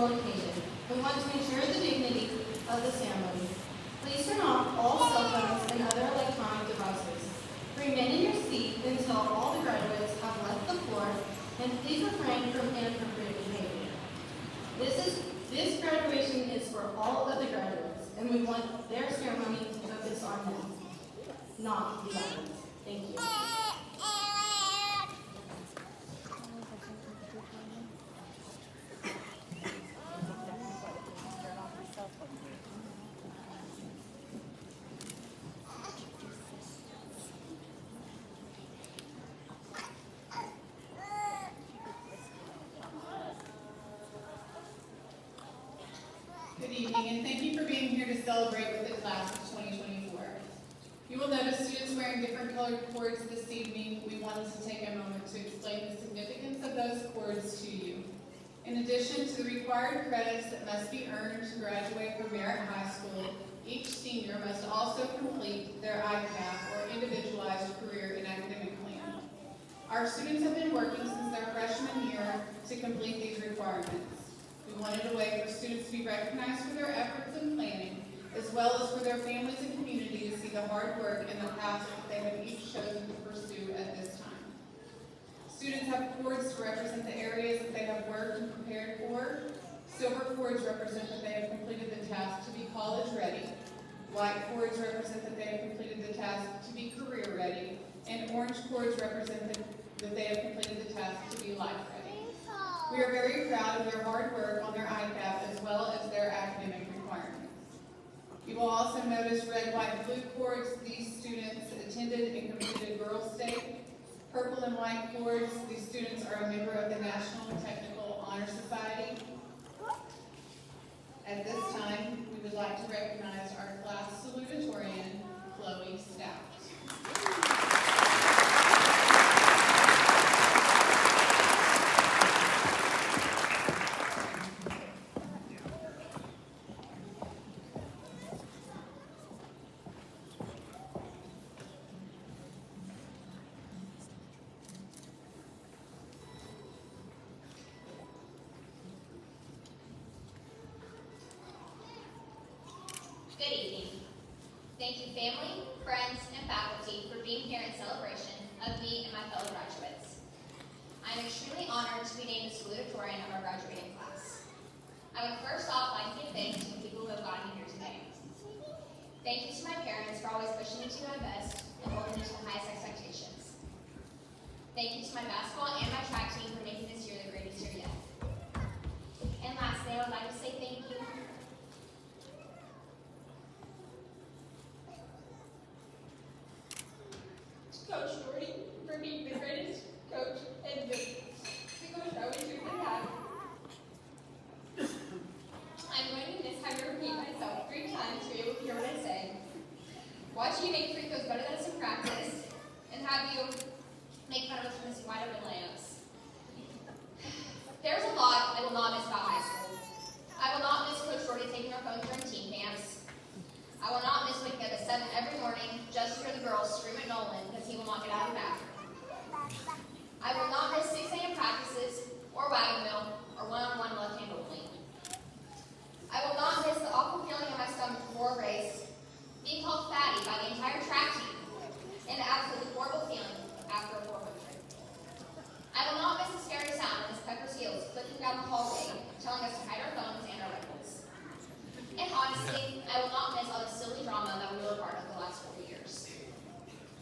formal occasion. We want to ensure the dignity of the ceremony. Please turn off all cell phones and other electronic devices. Remain in your seat until all the graduates have left the floor, and please refrain from inappropriate behavior. This graduation is for all of the graduates, and we want their ceremony to focus on them, not the others. Thank you. Good evening, and thank you for being here to celebrate with the class of 2024. You will notice students wearing different colored cords this evening. We wanted to take a moment to explain the significance of those cords to you. In addition to the required credits that must be earned to graduate from Merritt High School, each senior must also complete their ICAP, or Individualized Career and Academic Plan. Our students have been working since their freshman year to complete these requirements. We wanted a way for students to be recognized for their efforts in planning, as well as for their families and community to see the hard work and the paths that they have each chosen to pursue at this time. Students have cords to represent the areas that they have worked and prepared for. Silver cords represent that they have completed the task to be college ready. White cords represent that they have completed the task to be career ready. And orange cords represent that they have completed the task to be life ready. We are very proud of their hard work on their ICAP as well as their academic requirements. You will also notice red, white, blue cords. These students attended and completed Girls State. Purple and white cords. These students are a member of the National Technical Honor Society. At this time, we would like to recognize our class salutatorian, Chloe Stout. Good evening. Thank you, family, friends, and faculty for being here in celebration of me and my fellow graduates. I am extremely honored to be named the salutatorian of our graduating class. I would first off like to give thanks to the people who have gotten me here today. Thank you to my parents for always pushing me to my best and holding me to the highest expectations. Thank you to my basketball and my track team for making this year the greatest year yet. And lastly, I would like to say thank you Coach Jordy for being the greatest coach and the coach I always truly had. I'm going to miss having to repeat myself 3 times to be able to hear what I say. Watching you make free throws better than us in practice, and have you make fun of us for missing wide open layups. There's a lot I will not miss about high school. I will not miss Coach Jordy taking our phones during team camps. I will not miss waking up at 7 every morning just to hear the girls scream at Nolan because he will not get out of the bathroom. I will not miss 6 a.m. practices, or wagon wheel, or one-on-one left hand only. I will not miss the awful feeling in my stomach before a race, being called fatty by the entire track team, and the absolutely horrible feeling after a 400. I will not miss the scary sound of Miss Pepper's heels clicking down the hallway, telling us to hide our phones and our rifles. And honestly, I will not miss all the silly drama that we were a part of the last 4 years.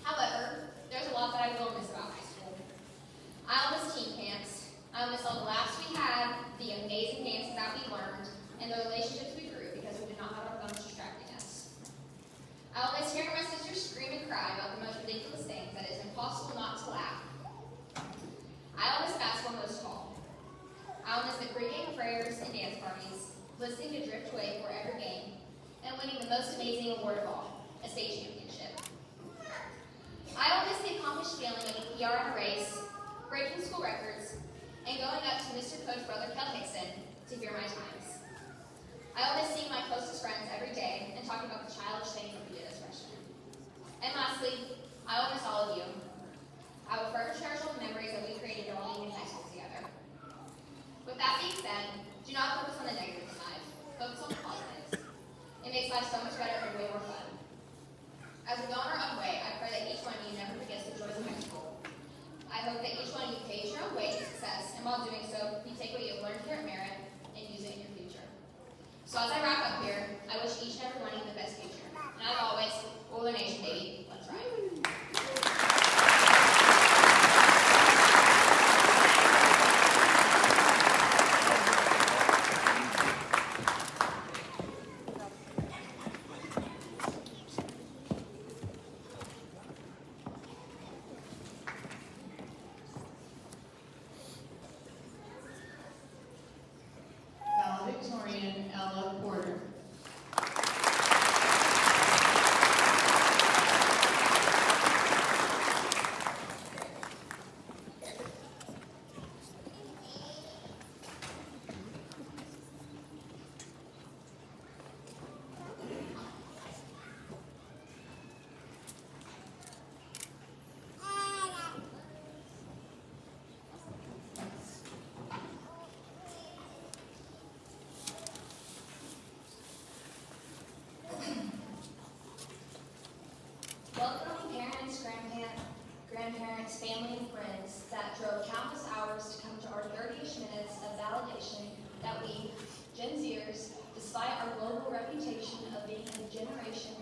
However, there's a lot that I will miss about high school. I'll miss team camps. I'll miss all the laughs we had, the amazing dances that we learned, and the relationships we grew because we did not have our phones distracting us. I'll miss hearing my sisters scream and cry about the most ridiculous things that it's impossible not to laugh. I'll miss basketball most of all. I'll miss the pregame prayers and dance parties, listening to Drift Away for every game, and winning the most amazing award of all, a state championship. I will miss the accomplished feeling of a PR in a race, breaking school records, and going up to Mr. Coach Brother Kel Hickson to hear my times. I will miss seeing my closest friends every day and talking about the childish things that we did as freshmen. And lastly, I will miss all of you. I will forever cherish all the memories that we created while being in high school together. With that being said, do not focus on the So as I wrap up here, I wish each and every one of you the best future. And as always, Oiler Nation, baby, let's ride. Valedictorian Ella Porter. Welcome parents, grandparents, family, and friends that drove countless hours to come to our 30-ish minutes of validation that we, Gen Zers, despite our global reputation of being a generation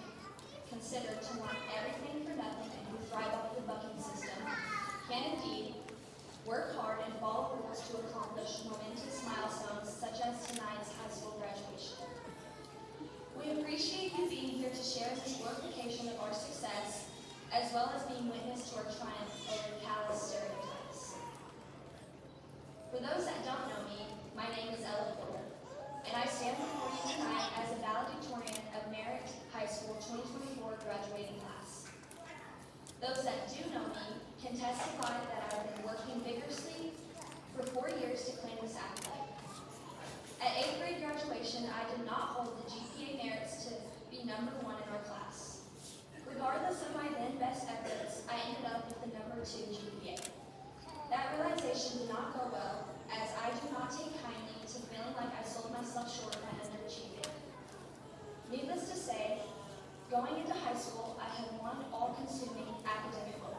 considered to want everything for nothing and who thrive off the bucking system, can indeed work hard and follow rules to accomplish momentous milestones such as tonight's high school graduation. We appreciate you being here to share this glorification of our success, as well as being witness to our triumph over callous stereotypes. For those that don't know me, my name is Ella Porter, and I stand before you tonight as a valedictorian of Merritt High School 2024 graduating class. Those that do know me can testify that I've been working vigorously for 4 years to claim this accolade. At 8th grade graduation, I did not hold the GPA merits to be number 1 in our class. Regardless of my then best efforts, I ended up with the number 2 GPA. That realization did not go well, as I do not take kindly to feeling like I sold myself short by underachieving. Needless to say, going into high school, I had one all-consuming academic goal: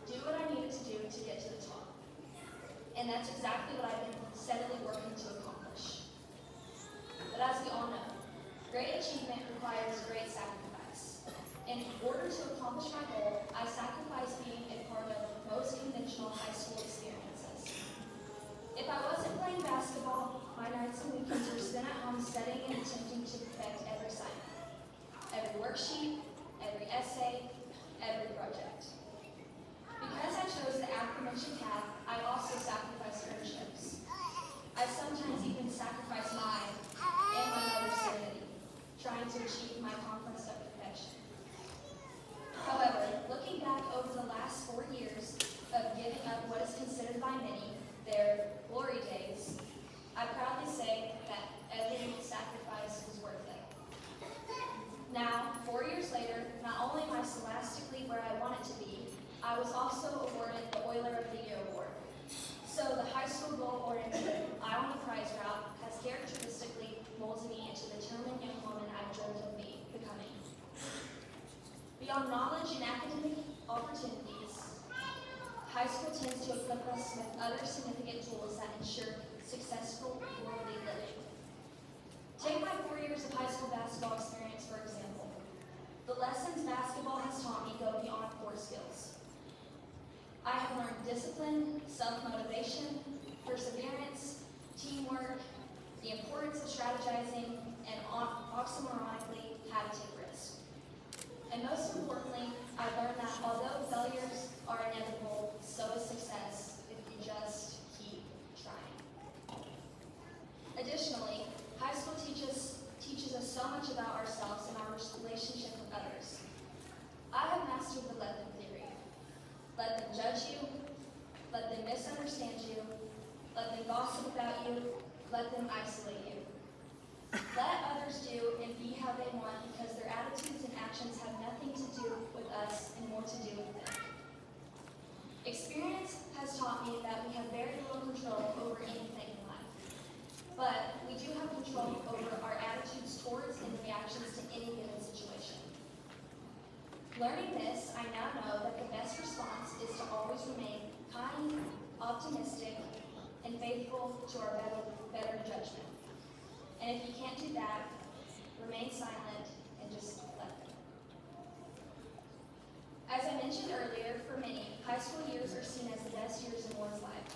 do what I needed to do to get to the top. And that's exactly what I've been steadily working to accomplish. But as we all know, great achievement requires great sacrifice. And in order to accomplish my goal, I sacrificed being a part of most conventional high school experiences. If I wasn't playing basketball, my nights and weekends were spent at home studying and attempting to perfect every assignment, every worksheet, every essay, every project. Because I chose the aforementioned path, I also sacrificed friendships. I sometimes even sacrificed mine and my mother's sanity, trying to achieve my conquest of perfection. However, looking back over the last 4 years of giving up what is considered by many their glory days, I proudly say that every sacrifice was worth it. Now, 4 years later, not only am I scholastically where I wanted to be, I was also awarded the Oiler of the Year award. So the high school goal-oriented, eye on the prize route has characteristically molded me into the determined young woman I've dreamed of becoming. Beyond knowledge and academic opportunities, high school tends to equip us with other significant tools that ensure successful worldly living. Take my 4 years of high school basketball experience, for example. The lessons basketball has taught me go beyond core skills. I have learned discipline, self-motivation, perseverance, teamwork, the importance of strategizing, and oxymoronically, how to take risks. And most importantly, I learned that although failures are inevitable, so is success if you just keep trying. Additionally, high school teaches us so much about ourselves and our relationship with others. I have mastered the let them theory. Let them judge you, let them misunderstand you, let them gossip about you, let them isolate you. Let others do and be how they want, because their attitudes and actions have nothing to do with us and more to do with them. Experience has taught me that we have very little control over anything in life, but we do have control over our attitudes towards and reactions to any given situation. Learning this, I now know that the best response is to always remain kind, optimistic, and faithful to our better judgment. And And if you can't do that, remain silent and just let them. As I mentioned earlier, for many, high school years are seen as the best years in one's life.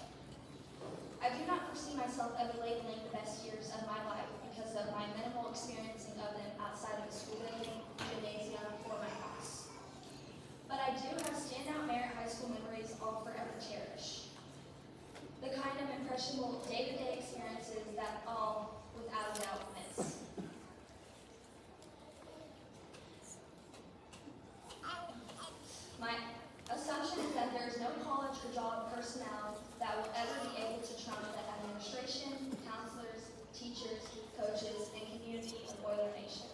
I do not foresee myself ever labeling the best years of my life because of my minimal experiencing of them outside of the school building, gymnasium, or my house. But I do have standout Merritt High School memories I'll forever cherish. The kind of impressionable day-to-day experiences that all, without a doubt, miss. My assumption is that there is no college or job personnel that will ever be able to trump the administration, counselors, teachers, coaches, and community of Oiler Nation.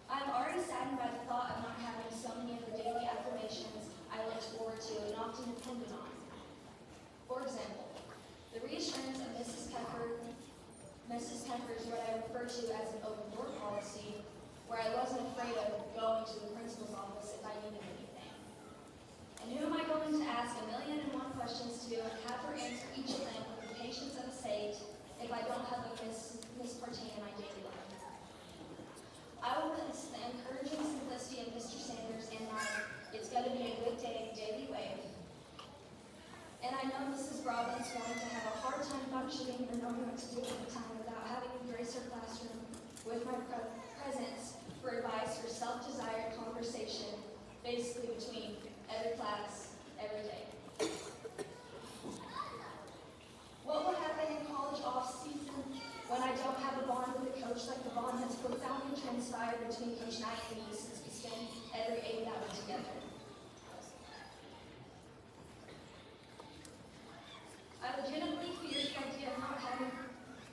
I am already saddened by the thought of not having so many of the daily affirmations I looked forward to and often depended on. For example, the reassurance of Mrs. Pepper's what I refer to as an open door policy, where I wasn't afraid of going to the principal's office if I needed anything. And who am I going to ask 1,000,001 questions to and have her answer each of them with the patience of a sage if I don't have a mispartee in my daily life? I will miss the encouraging simplicity of Mr. Sanders and my "it's going to be a good day" daily wave. And I know Mrs. Robbins wanted to have a hard time functioning or knowing what to do at the time without having to grace her classroom with my presence for advice or self-desired conversation, basically between every class, every day. What will happen in college off-season when I don't have a bond with a coach like the bond that's profoundly transpired between Coach Knight and me since we spend every 8 hours together? I legitimately fear the idea of not having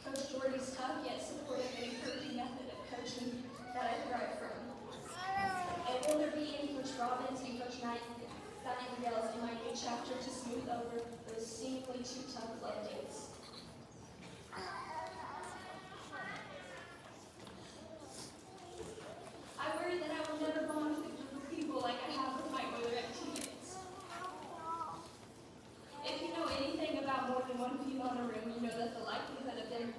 Coach Doherty's tough yet supportive and encouraging method of coaching that I thrive from. And will there be any Coach Robbins and Coach Nightingales in my new chapter to smooth over those seemingly too tough love dates? I worry that I will never bond with a group of people like I have with my Oiler teammates. If you know anything about more than one female in a room, you know that the likelihood of them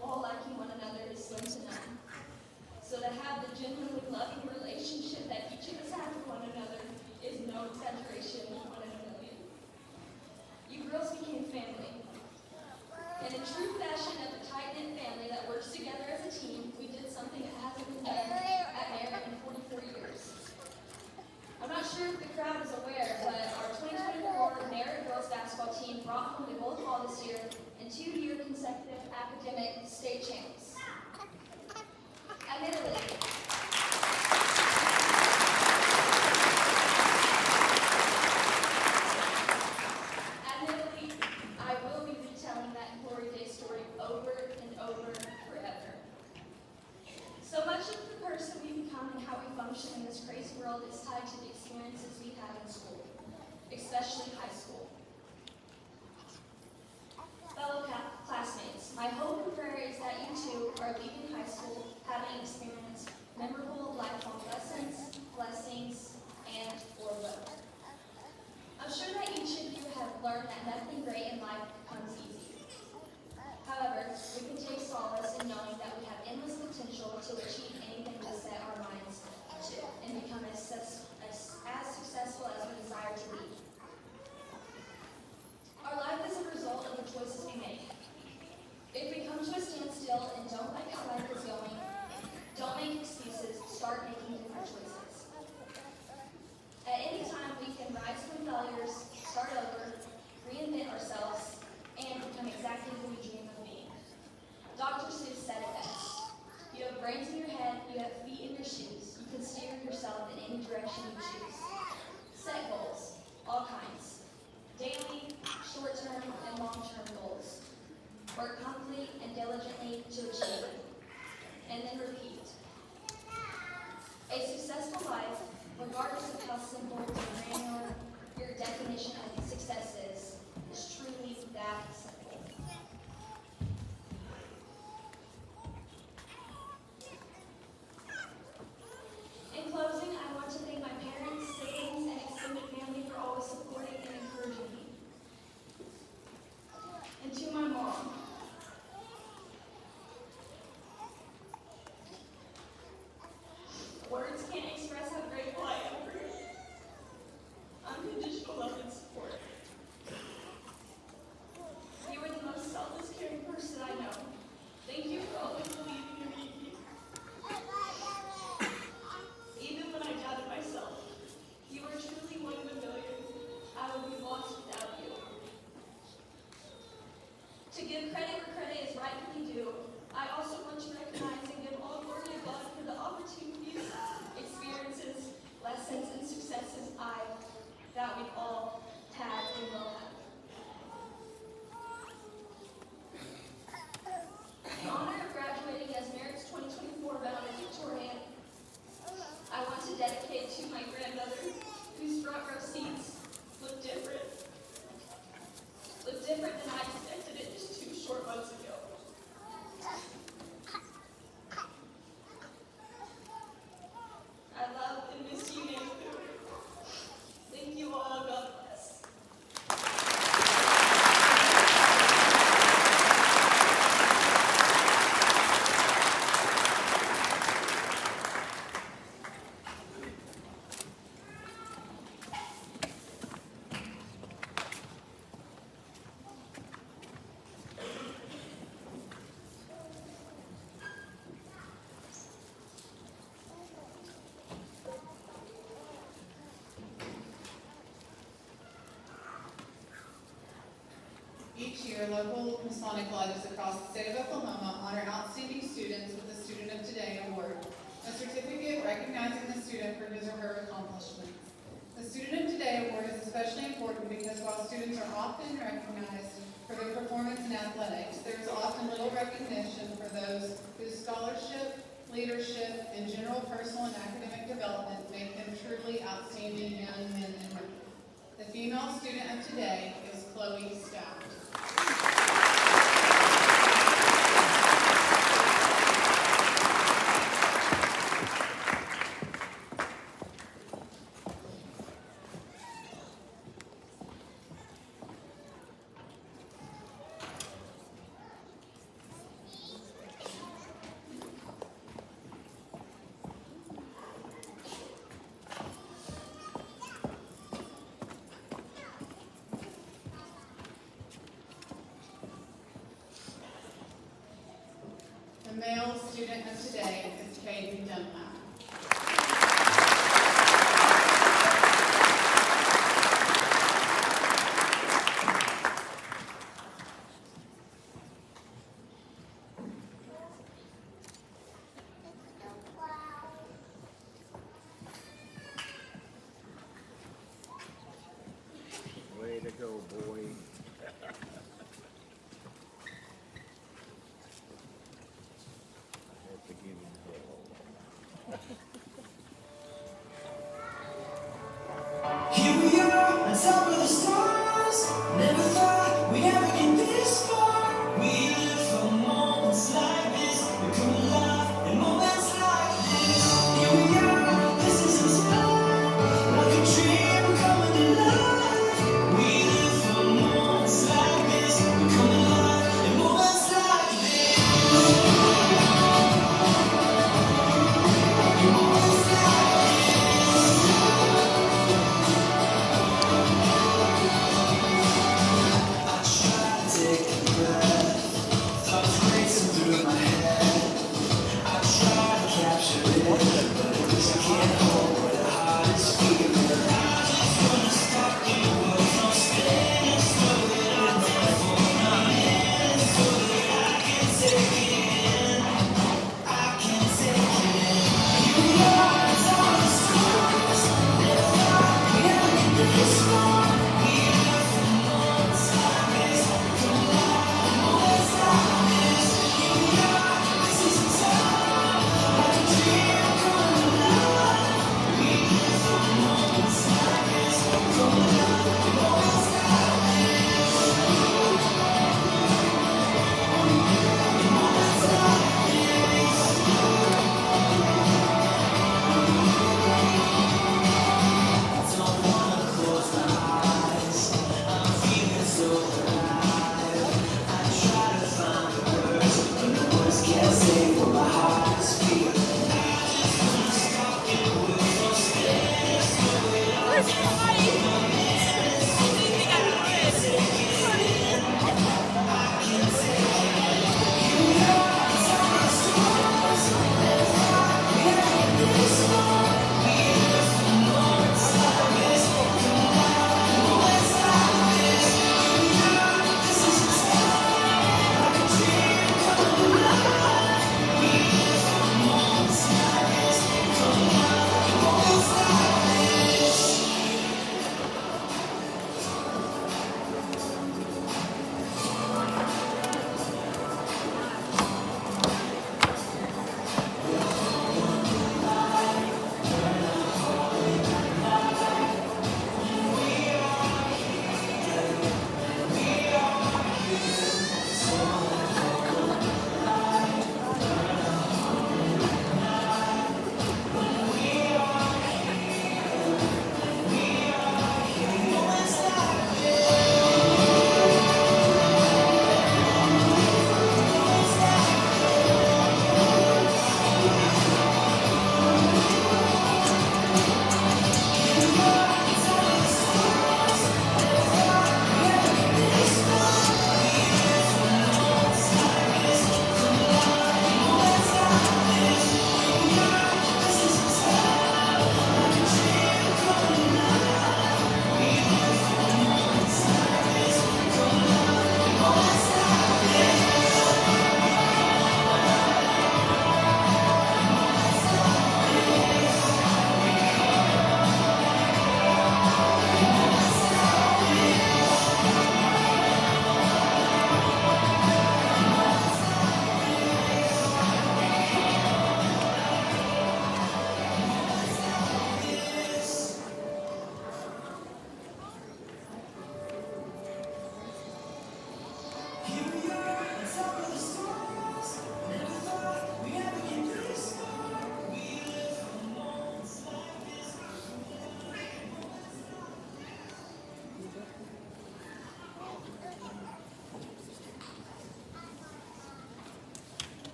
all liking one another is slim to none. So to have the genuinely loving relationship that each of us have with one another is no exaggeration, 1 in a million. You girls became family. In a true fashion of a tight-knit family that works together as a team, we did something that hasn't been done at Merritt in 44 years. I'm not sure if the crowd is aware, but our 2024 Merritt girls basketball team brought home the gold ball this year and 2-year consecutive academic state champs. Admittedly, I will be retelling that Glory Day story over and over forever. So much of the person we become and how we function in this crazy world is tied to the experiences we have in school, especially high school. Fellow classmates, my hope and prayer is that you too are leaving high school having experienced memorable lifelong lessons, blessings, and or both. I'm sure that each of you have learned that nothing great in life comes easy. However, we can take solace in knowing that we have endless potential to achieve anything we set our minds to and become as successful as we desire to be. Our life is a result of the choices we make. If we come to a standstill and don't like how life is going, don't make excuses, start making different choices. At any time, we can rise from failures, start over, reinvent ourselves, and become exactly who we dream of being. Dr. Seuss said it best. You have brains in your head, you have feet in your shoes. You can steer yourself in any direction you choose. Set goals, all kinds. Daily, short-term, and long-term goals. Work humbly and diligently to achieve them. And then repeat. A successful life, regardless of how simple or granular your definition of success is truly that simple. In closing, I want to thank my parents, siblings, and extended family for always supporting and encouraging me. And to my mom, Each year, local Masonic lodges across the state of Oklahoma honor outstanding students with the Student of Today Award, a certificate recognizing the student for his or her accomplishments. The Student of Today Award is especially important because while students are often recognized for their performance in athletics, there is often little recognition for those whose scholarship, leadership, and general personal and academic development make them truly outstanding young men and women. The female student of today is Chloe Stout. The male student of today is Caden Dunlap. Way to go, boy. At the beginning. Here we are, on top of the stars. Never thought we'd ever get this far. We live for moments like this. We come alive in moments like this. Here we are, this is a time like a dream coming to life. We live for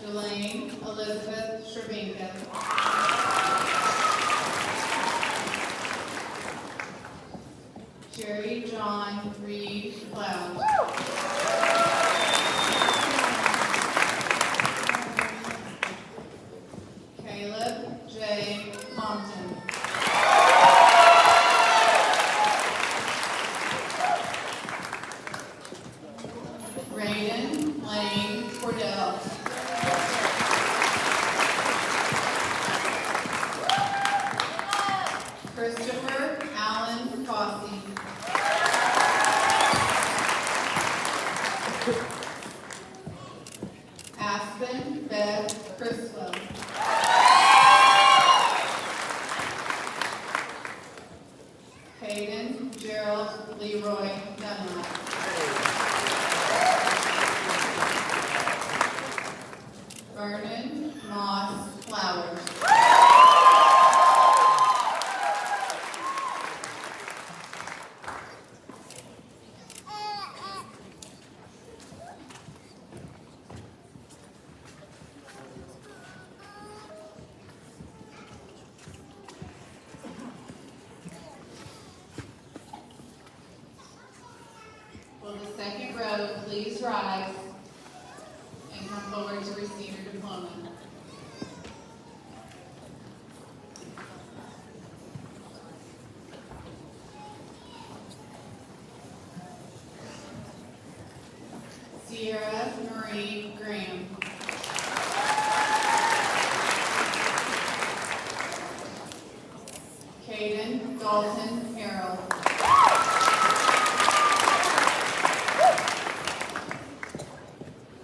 Delane Elizabeth Shervinka. Jerry John Reed Cloud. Caleb J. Compton. Raiden Lane Cordell. Christopher Allen Cossey. Aspen Beth Criswell. Hayden Gerald Leroy Dunlap. Vernon Moss Flowers. Will the second row please rise and come forward to receive your diploma? Sierra Marie Graham. Caden Dalton Harrell.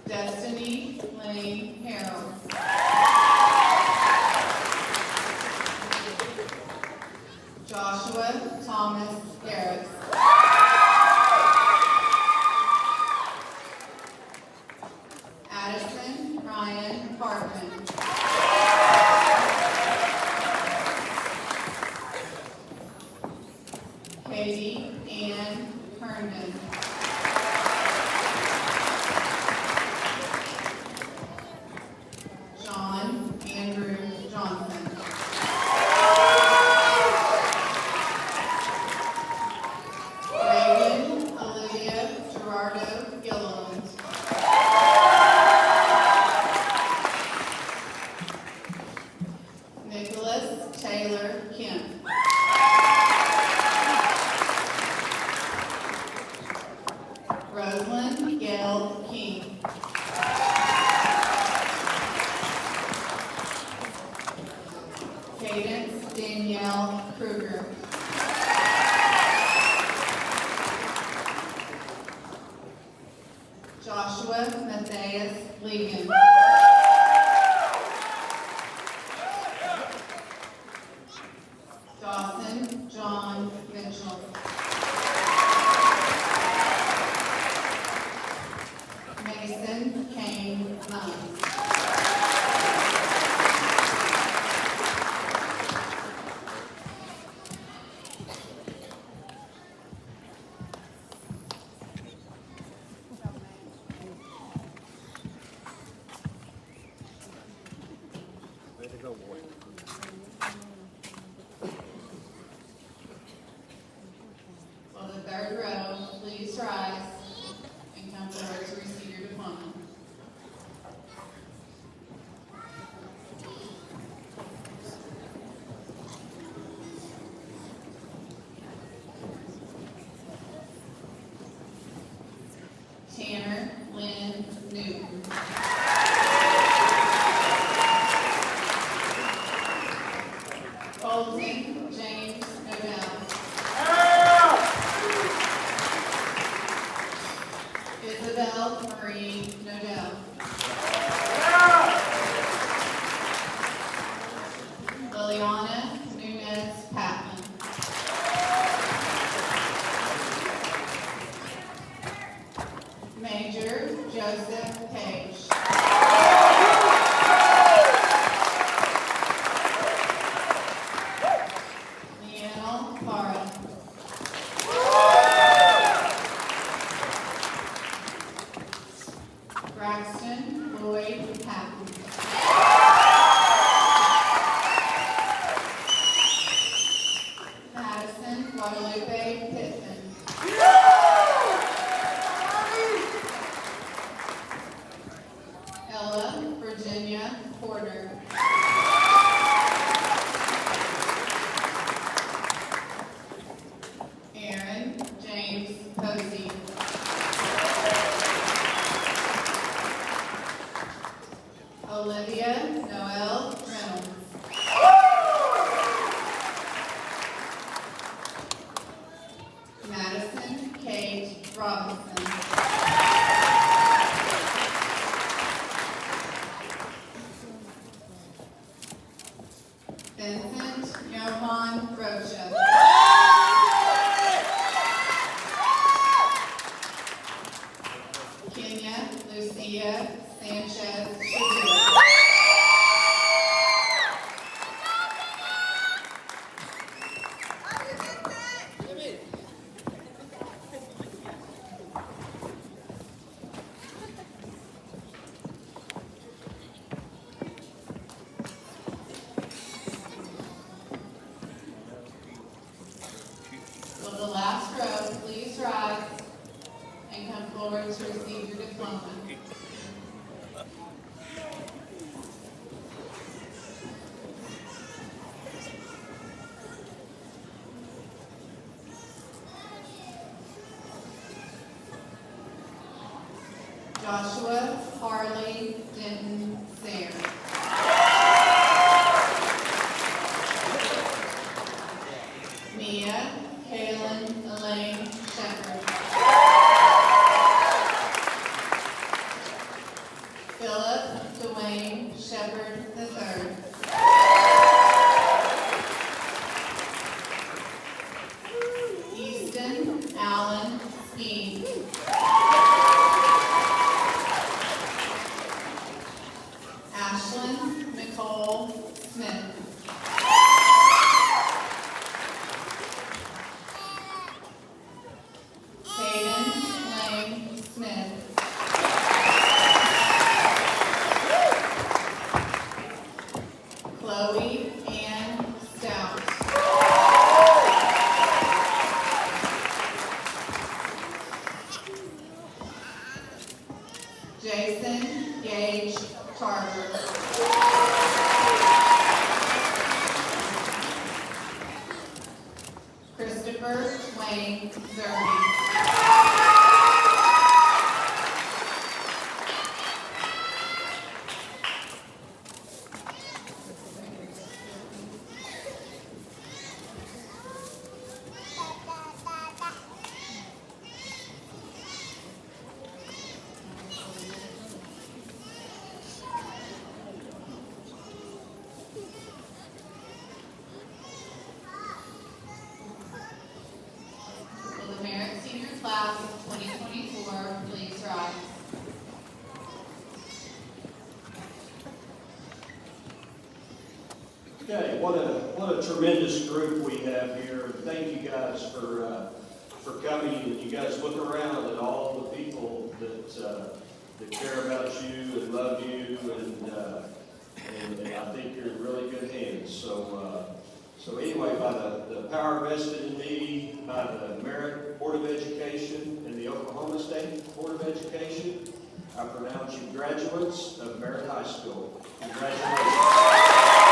Destiny Lane Harrell. Joshua Thomas Garrett. Addison Ryan Parkman. Katie Ann Herndon. John Andrew Johnson. Reagan Olivia Gerardo Gilliland. Nicholas Taylor Kemp. Rosalind Gail King. Cadence Danielle Kruger. Joshua Matthias Legan. Dawson John Mitchell. Mason Kane Munn. Way to go, boy. Will the third row please rise and come forward to receive your diploma? Tanner Lynn Newton. Porter. Aaron James Posey. Olivia Noel Reynolds. Madison Kate Robinson. Vincent Johan Rocha. Kenya Lucia Sanchez Shadid. Will the last row please rise and come forward to receive your diploma? Joshua Harley Denton Sayre. Mia Kaylin Elaine Shepherd. Philip Dwayne Shepherd III. Easton Allen Speed. Ashlyn Nicole Smith. Hayden Lane Smith. Chloe Ann Stout. Jason Gage Tarver. Christopher Wayne Zerby. Will the Merritt Senior Class of 2024 please rise? Okay, what a tremendous group we have here. Thank you guys for coming. And you guys look around at all the people that care about you and love you, and I think you're in really good hands. So anyway, by the power vested in me by the Merritt Board of Education and the Oklahoma State Board of Education, I pronounce you graduates of Merritt High School. Congratulations.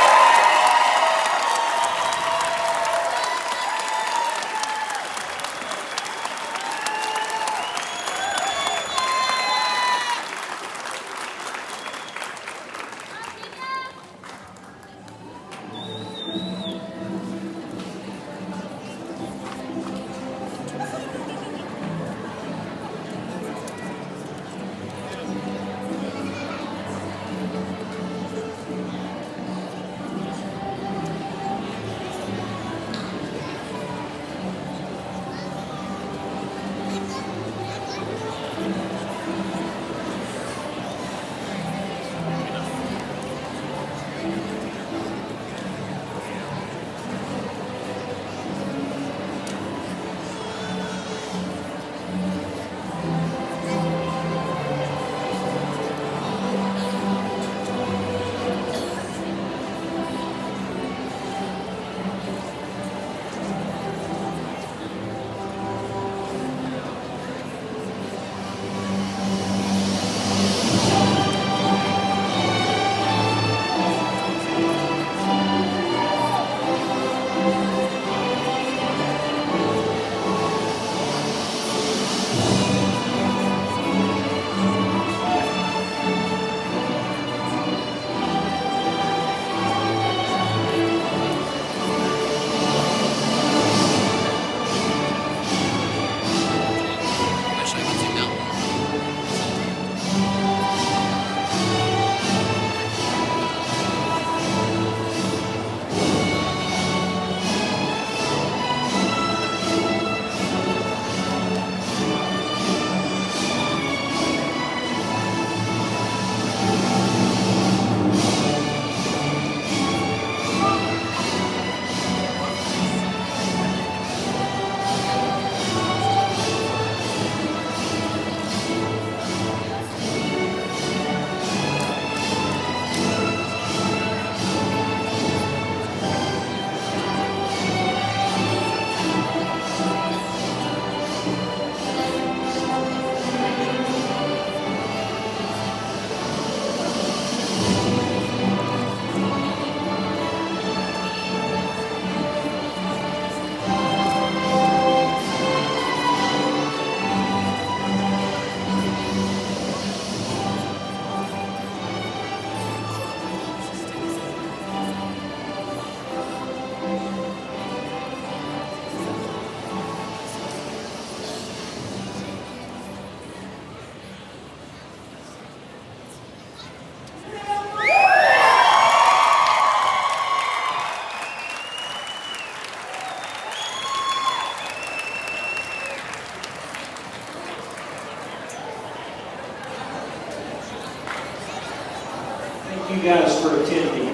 guys for attending.